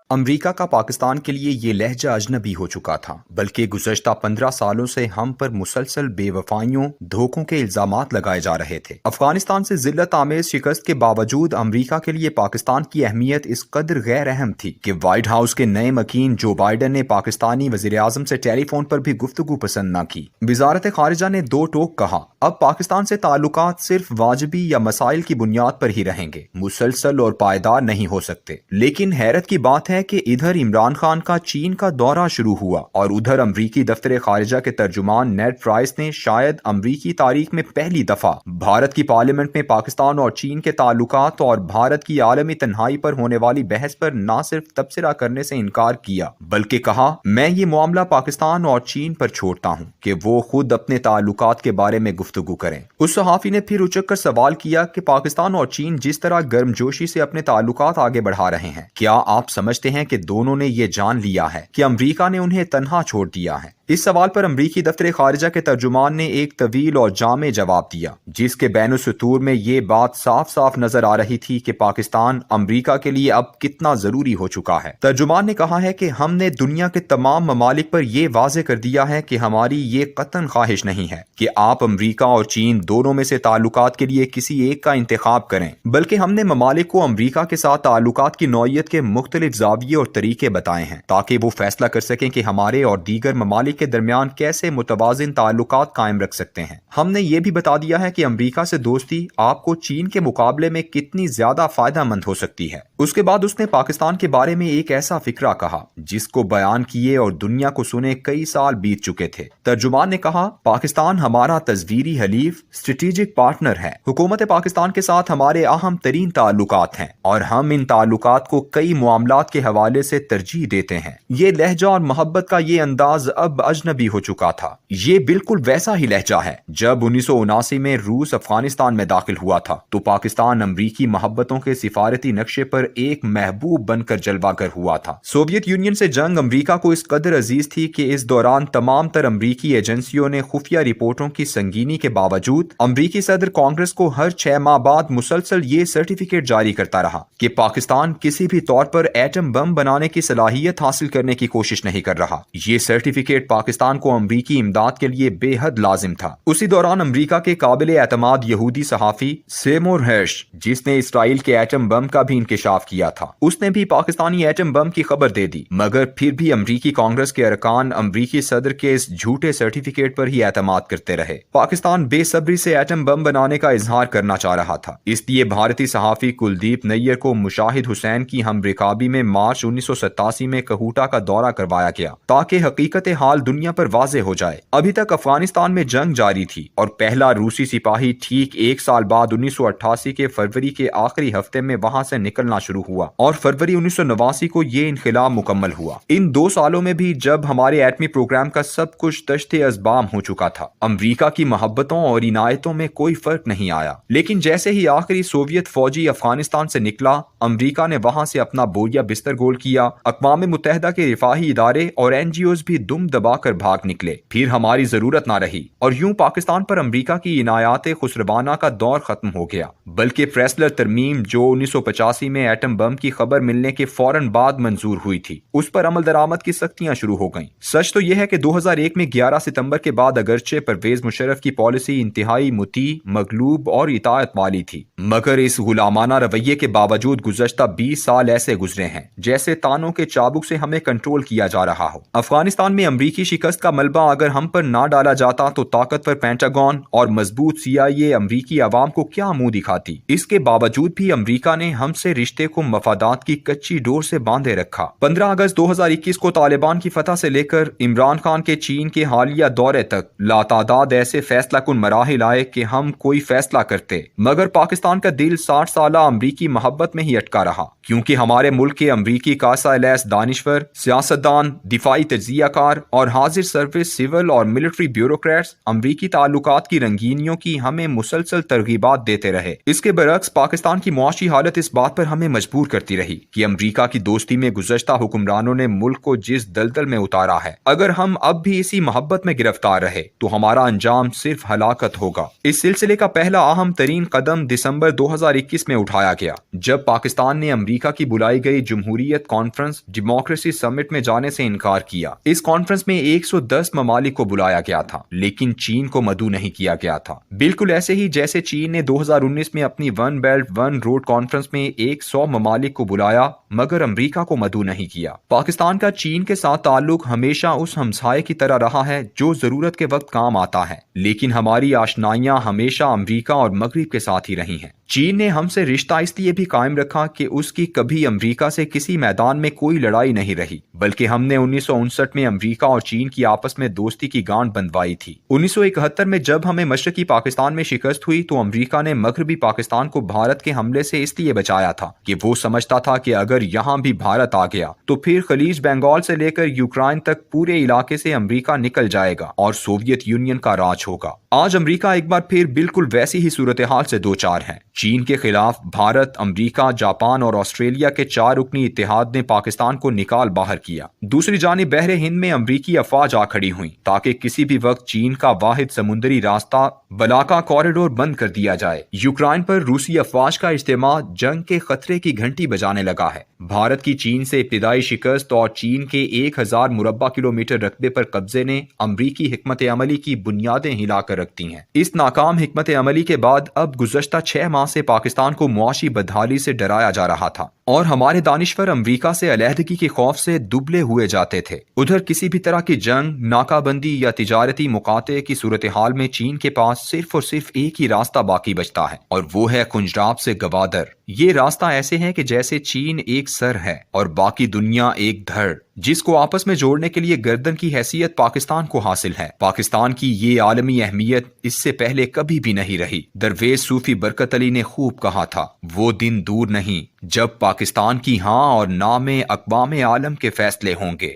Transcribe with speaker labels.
Speaker 1: امریکہ کا پاکستان کے لیے یہ لہجہ اجنبی ہو چکا تھا، بلکہ گزشتہ 15 سالوں سے ہم پر مسلسل بے وفائیوں، دھوکوں کے الزامات لگائے جا رہے تھے۔ افغانستان سے ذلت آمیز شکست کے باوجود امریکہ کے لیے پاکستان کی اہمیت اس قدر غیر اہم تھی کہ وائٹ ہاؤس کے نئے مکین جو بائیڈن نے پاکستانی وزیراعظم سے ٹیلی فون پر بھی گفتگو پسند نہ کی۔ وزارت خارجہ نے دو ٹوک کہا، اب پاکستان سے تعلقات صرف واجبی یا مسائل کی بنیاد پر ہی رہیں گے، مسلسل اور پائیدار نہیں ہو سکتے۔ لیکن حیرت کی بات ہے کہ ادھر عمران خان کا چین کا دورہ شروع ہوا اور ادھر امریکی دفتر خارجہ کے ترجمان نیڈ پرائس نے شاید امریکی تاریخ میں پہلی دفعہ بھارت کی پارلیمنٹ میں پاکستان اور چین کے تعلقات اور بھارت کی عالمی تنہائی پر ہونے والی بحث پر نہ صرف تبصرہ کرنے سے انکار کیا، بلکہ کہا میں یہ معاملہ پاکستان اور چین پر چھوڑتا ہوں کہ وہ خود اپنے تعلقات کے بارے میں گفتگو کریں۔ اس صحافی نے پھر اچک کر سوال کیا کہ پاکستان اور چین جس طرح گرمجوشی سے اپنے تعلقات آگے بڑھا رہے ہیں، کیا آپ سمجھتے ہیں کہ دونوں نے یہ جان لیا ہے کہ امریکہ نے انہیں تنہا چھوڑ دیا ہے؟ اس سوال پر امریکی دفتر خارجہ کے ترجمان نے ایک طویل اور جامع جواب دیا، جس کے بین السطور میں یہ بات صاف صاف نظر آ رہی تھی کہ پاکستان امریکہ کے لیے اب کتنا ضروری ہو چکا ہے۔ ترجمان نے کہا ہے کہ ہم نے دنیا کے تمام ممالک پر یہ واضح کر دیا ہے کہ ہماری یہ قطعاً خواہش نہیں ہے کہ آپ امریکہ اور چین دونوں میں سے تعلقات کے لیے کسی ایک کا انتخاب کریں، بلکہ ہم نے ممالک کو امریکہ کے ساتھ تعلقات کی نوعیت کے مختلف زاویے اور طریقے بتائے ہیں تاکہ وہ فیصلہ کر سکیں کہ ہمارے اور دیگر ممالک کے درمیان کیسے متوازن تعلقات قائم رکھ سکتے ہیں۔ ہم نے یہ بھی بتا دیا ہے کہ امریکہ سے دوستی آپ کو چین کے مقابلے میں کتنی زیادہ فائدہ مند ہو سکتی ہے۔ اس کے بعد اس نے پاکستان کے بارے میں ایک ایسا فکرہ کہا جس کو بیان کیے اور دنیا کو سنے کئی سال بیت چکے تھے۔ ترجمان نے کہا، پاکستان ہمارا تصویری حلیف، اسٹریٹجک پارٹنر ہے۔ حکومت پاکستان کے ساتھ ہمارے اہم ترین تعلقات ہیں اور ہم ان تعلقات کو کئی معاملات کے حوالے سے ترجیح دیتے ہیں۔ یہ لہجہ اور محبت کا یہ انداز اب اجنبی ہو چکا تھا۔ یہ بالکل ویسا ہی لہجہ ہے جب 1979 میں روس افغانستان میں داخل ہوا تھا تو پاکستان امریکی محبتوں کے سفارتی نقشے پر ایک محبوب بن کر جلوہ گر ہوا تھا۔ سوویت یونین سے جنگ امریکہ کو اس قدر عزیز تھی کہ اس دوران تمام تر امریکی ایجنسیوں نے خفیہ رپورٹوں کی سنگینی کے باوجود امریکی صدر کانگریس کو ہر 6 ماہ بعد مسلسل یہ سرٹیفکیٹ جاری کرتا رہا کہ پاکستان کسی بھی طور پر ایٹم بم بنانے کی صلاحیت حاصل کرنے کی کوشش نہیں کر رہا۔ یہ سرٹیفکیٹ پاکستان کو امریکی امداد کے لیے بے حد لازم تھا۔ اسی دوران امریکہ کے قابل اعتماد یہودی صحافی سیمور ہرش، جس نے اسرائیل کے ایٹم بم کا بھی انکشاف کیا تھا، اس نے بھی پاکستانی ایٹم بم کی خبر دے دی، مگر پھر بھی امریکی کانگریس کے ارکان امریکی صدر کے اس جھوٹے سرٹیفکیٹ پر ہی اعتماد کرتے رہے۔ پاکستان بے صبری سے ایٹم بم بنانے کا اظہار کرنا چاہ رہا تھا، اس لیے بھارتی صحافی کلدیپ نیر کو مشاہد حسین کی ہم رکابی میں مارچ 1987 میں کہوٹا کا دورہ کروایا گیا تاکہ حقیقت حال دنیا پر واضح ہو جائے۔ ابھی تک افغانستان میں جنگ جاری تھی اور پہلا روسی سپاہی ٹھیک 1 سال بعد 1988 کے فروری کے آخری ہفتے میں وہاں سے نکلنا شروع ہوا اور فروری 1989 کو یہ انخلا مکمل ہوا۔ ان 2 سالوں میں بھی جب ہمارے ایٹمی پروگرام کا سب کچھ دشت ازبام ہو چکا تھا، امریکہ کی محبتوں اور عنایتوں میں کوئی فرق نہیں آیا۔ لیکن جیسے ہی آخری سوویت فوجی افغانستان سے نکلا، امریکہ نے وہاں سے اپنا بوریا بستر گول کیا۔ اقوام متحدہ کے رفاہی ادارے اور NGOs بھی دم دبا کر بھاگ نکلے، پھر ہماری ضرورت نہ رہی اور یوں پاکستان پر امریکہ کی عنایات خسروانہ کا دور ختم ہو گیا۔ بلکہ پریسلر ترمیم جو 1985 میں ایٹم بم کی خبر ملنے کے فوراً بعد منظور ہوئی تھی، اس پر عمل درآمد کی سختیاں شروع ہو گئیں۔ سچ تو یہ ہے کہ 2001 میں 11 ستمبر کے بعد اگرچہ پرویز مشرف کی پالیسی انتہائی مطیع، مغلوب اور اطاعت والی تھی، مگر اس غلامانہ رویے کے باوجود گزشتہ 20 سال ایسے گزرے ہیں جیسے تانوں کے چابک سے ہمیں کنٹرول کیا جا رہا ہو۔ افغانستان میں امریکی شکست کا ملبہ اگر ہم پر نہ ڈالا جاتا تو طاقتور پینٹاگون اور مضبوط CIA امریکی عوام کو کیا منہ دکھاتی۔ اس کے باوجود بھی امریکہ نے ہم سے رشتے کو مفادات کی کچی ڈور سے باندھے رکھا۔ 15 اگست 2021 کو طالبان کی فتح سے لے کر عمران خان کے چین کے حالیہ دورے تک لاتعداد ایسے فیصلہ کن مراحل آئے کہ ہم کوئی فیصلہ کرتے، مگر پاکستان کا دل 60 سالہ امریکی محبت میں ہی اٹکا رہا، کیونکہ ہمارے ملک کے امریکی کاسہ الیس دانشور، سیاستدان، دفاعی تجزیہ کار اور اور حاضر سروس سول اور ملٹری بیوروکریٹس امریکی تعلقات کی رنگینیوں کی ہمیں مسلسل ترغیبات دیتے رہے۔ اس کے برعکس پاکستان کی معاشی حالت اس بات پر ہمیں مجبور کرتی رہی کہ امریکہ کی دوستی میں گزشتہ حکمرانوں نے ملک کو جس دلدل میں اتارا ہے، اگر ہم اب بھی اسی محبت میں گرفتار رہے تو ہمارا انجام صرف ہلاکت ہوگا۔ اس سلسلے کا پہلا اہم ترین قدم دسمبر 2021 میں اٹھایا گیا، جب پاکستان نے امریکہ کی بلائی گئی جمہوریت کانفرنس ڈیموکریسی سمٹ میں جانے سے انکار کیا۔ اس کانفرنس میں 110 ممالک کو بلایا گیا تھا، لیکن چین کو مدعو نہیں کیا گیا تھا، بالکل ایسے ہی جیسے چین نے 2019 میں اپنی one belt one road conference میں 100 ممالک کو بلایا مگر امریکہ کو مدعو نہیں کیا۔ پاکستان کا چین کے ساتھ تعلق ہمیشہ اس ہمسائے کی طرح رہا ہے جو ضرورت کے وقت کام آتا ہے، لیکن ہماری آشنائیاں ہمیشہ امریکہ اور مغرب کے ساتھ ہی رہی ہیں۔ چین نے ہم سے رشتہ اس لیے بھی قائم رکھا کہ اس کی کبھی امریکہ سے کسی میدان میں کوئی لڑائی نہیں رہی، بلکہ ہم نے 1959 میں امریکہ اور چین کی آپس میں دوستی کی گانٹھ بندھوائی تھی۔ 1971 میں جب ہمیں مشرقی پاکستان میں شکست ہوئی تو امریکہ نے مغربی پاکستان کو بھارت کے حملے سے اس لیے بچایا تھا کہ وہ سمجھتا تھا کہ اگر یہاں بھی بھارت آ گیا تو پھر خلیج بنگال سے لے کر یوکرائن تک پورے علاقے سے امریکہ نکل جائے گا اور سوویت یونین کا راج ہوگا۔ آج امریکہ ایک بار پھر بالکل ویسی ہی صورتحال سے دوچار ہے۔ چین کے خلاف بھارت، امریکہ، جاپان اور آسٹریلیا کے 4 رکنی اتحاد نے پاکستان کو نکال باہر کیا۔ دوسری جانب بحر ہند میں امریکی افواج آ کھڑی ہوئیں تاکہ کسی بھی وقت چین کا واحد سمندری راستہ بلاکا کوریڈور بند کر دیا جائے۔ یوکرائن پر روسی افواج کا اجتماع جنگ کے خطرے کی گھنٹی بجانے لگا ہے۔ بھارت کی چین سے ابتدائی شکست اور چین کے 1000 مربع کلومیٹر رقبے پر قبضے نے امریکی حکمت عملی کی بنیادیں ہلا کر رکھ دی ہیں۔ اس ناکام حکمت عملی کے بعد اب گزشتہ 6 ماہ سے پاکستان کو معاشی بدحالی سے ڈرایا جا رہا تھا اور ہمارے دانشور امریکہ سے علیحدگی کے خوف سے دبلے ہوئے جاتے تھے۔ ادھر کسی بھی طرح کی جنگ، ناکہ بندی یا تجارتی مقاطعے کی صورتحال میں چین کے پاس صرف اور صرف ایک ہی راستہ باقی بچتا ہے اور وہ ہے کنجراب سے گوادر۔ یہ راستہ ایسے ہے کہ جیسے چین ایک سر ہے اور باقی دنیا ایک دھڑ، جس کو آپس میں جوڑنے کے لیے گردن کی حیثیت پاکستان کو حاصل ہے۔ پاکستان کی یہ عالمی اہمیت اس سے پہلے کبھی بھی نہیں رہی۔ درویش صوفی برکت علی نے خوب کہا تھا، وہ دن دور نہیں جب پاکستان کی ہاں اور نا میں اقوام عالم کے فیصلے ہوں گے۔